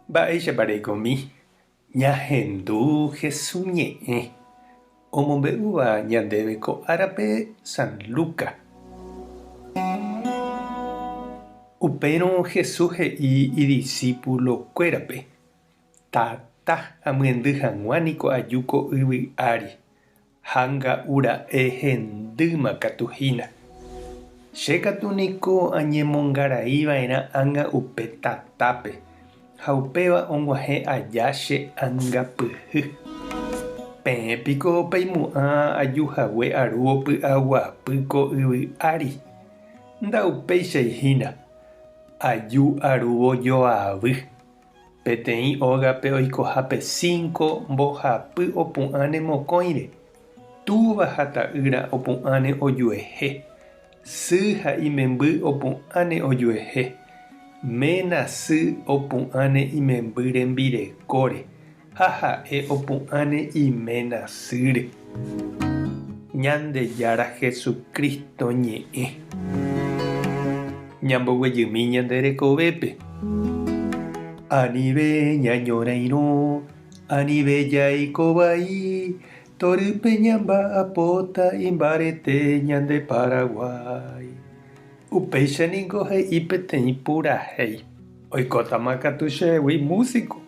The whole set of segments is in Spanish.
Mba'éichapareikomi ñahendu Jesús ñe'ẽ omombe'úva ñandéve ko árape San Lucas. Upérõ Jesús he'i idiscípulokuérape: Tata, amyendy hag̃ua niko aju ko yvy ári ha nga'ura'e hendýma katuhína. Che katu niko añemongaraíva'erã anga upe tatápe ha upéva og̃uahẽ aja che ãngapyhy. Peẽpiko peimu'ã ajuhague arúvo py'aguapy ko yvy ári. Nda'upéichaihína aju arúvo joavy. Peteĩ ógape oikohápe 5 mbohapy opu'ãne mokõire. Túva ha ta'ýra opu'ãne ojuehe. Sy ha imemby opu'ãne ojuehe. Ména sy opu'ãne imemby rembirekóre ha ha'e opu'ãne iména sýre. Ñandejára Jesucristo ñe'ẽ. Ñamboguejymi ñande rekovépe. Anive ñañorairõ, anive jaiko vai, torýpe ñamba'apóta imbarete ñande Paraguay. Upéichaniko he'i peteĩ purahéi. Oikótama katu chegui músico.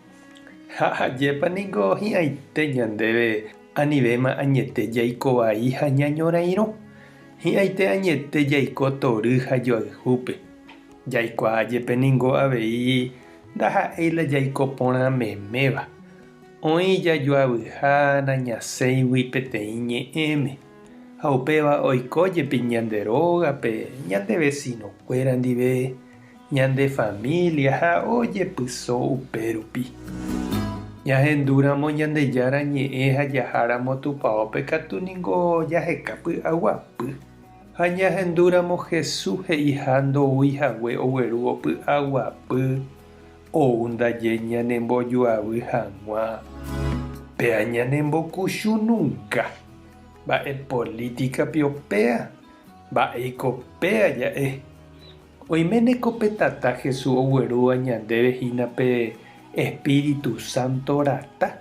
Ha ajépaniko hi'ãite ñandéve anivéma añete jaiko vai ha ñañorairõ. Hi'ãite añete jaiko tory ha joayhúpe. Jaikuaajepeningo avei ndaha'éila jaiko porãmeméva. Oĩ jajoavyhána ñasẽigui peteĩ ñe'ẽme. Ha upéva oikójepi ñande rógape, ñande vecinokuéra ndive, ñande familia ha ojepyso upérupi. Ñahendúramo Ñandejára ñe'ẽ ha jaháramo tupãópe katu ningo jaheka py'aguapy. Ha ñahendúramo Jesús he'iha ndoúihague oguerúvo py'aguapy ou ndaje ñanembojuavy hag̃ua. Péa ñanembokuchu nunca. Mba'e políticapi opéa, mba'éiko péa ja'e. Oiméneko pe tata Jesús oguerúva ñandéve hína pe Espíritu Santo rata.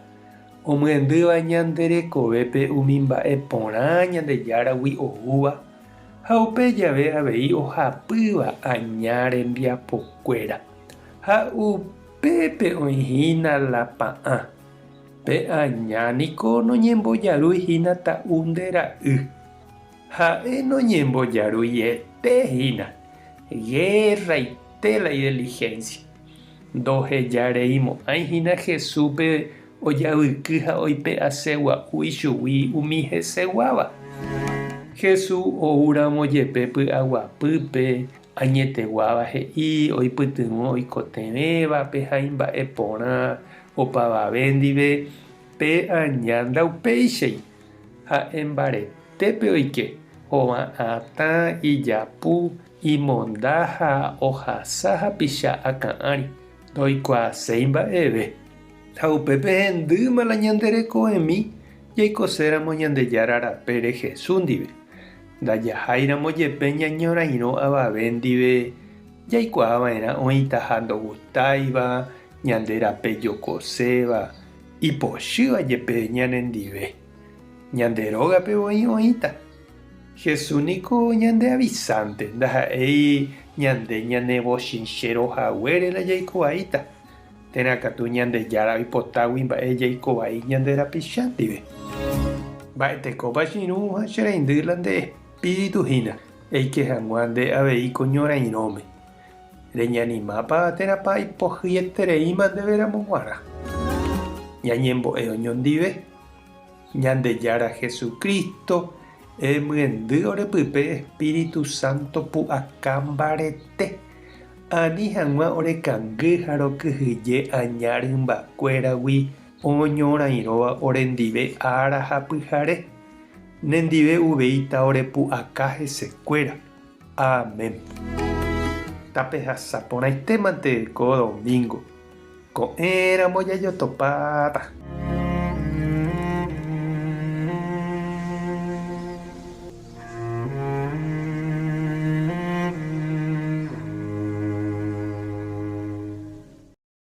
Omyendýva ñande rekovépe umi mba'e porã Ñandejáragui oúva. Ha upe jave avei ohapýva aña rembiapokuéra. Ha upépe oĩhína lapa'ã. Pe añániko noñembojarýihína ta'u nde ra'y. Ha'e noñembojarýietehína. Guerraite la inteligencia. Ndohejareimo'ãihína Jesúspe ojavyky ha oipe'asegua'u ichugui umi heseguáva. Jesús oúramo jepe py'aguapýpe añeteguáva he'i oipytyvõ oikotevẽvape ha imba'e porã opavave ndive pe aña ndaupéichai. Ha'e mbaretépe oike hova'ãta, ijapu, imonda ha ohasa ha picha aka'ãri. Ndoikuaaséi mba'eve. Ha upépe hendýma la ñande rekovémi jaikoséramo Ñandejára rapére Jesús ndive. Ndajaháiramo jepe ñañorairõ avave ndive jaikuaava'erã oĩta ha ndogutáiva, ñande rape jokoséva, ipochýva jepe ñanendive. Ñande rógape voi oĩta. Jesús niko ñande avisante, ndaha'éi ñande ñanevochĩcherohaguére la jaikovaíta. Térãkatu Ñandejára oipotágui mba'e jaikovai ñande rapicha ndive. Mba'etekópa chiru ha chereindý la nde espírituhína eike hag̃ua nde avei ko ñorairõme. Reñanimápa térãpa ipohyetereíma ndéveramo g̃uarã. Ñañembo'e oñondive. Ñandejára Jesucristo emyendy orepype Espíritu Santo pu'aka mbarete. Ani hag̃ua orekangy ha rokyhyje aña rymba'kuéragui oñorairõva orendive ára ha pyhare. Nendive uveíta orepu'aka hesekuéra. Amén. Tapehasaporãitémante ko domingo. Ko'ẽramo jajotopáta.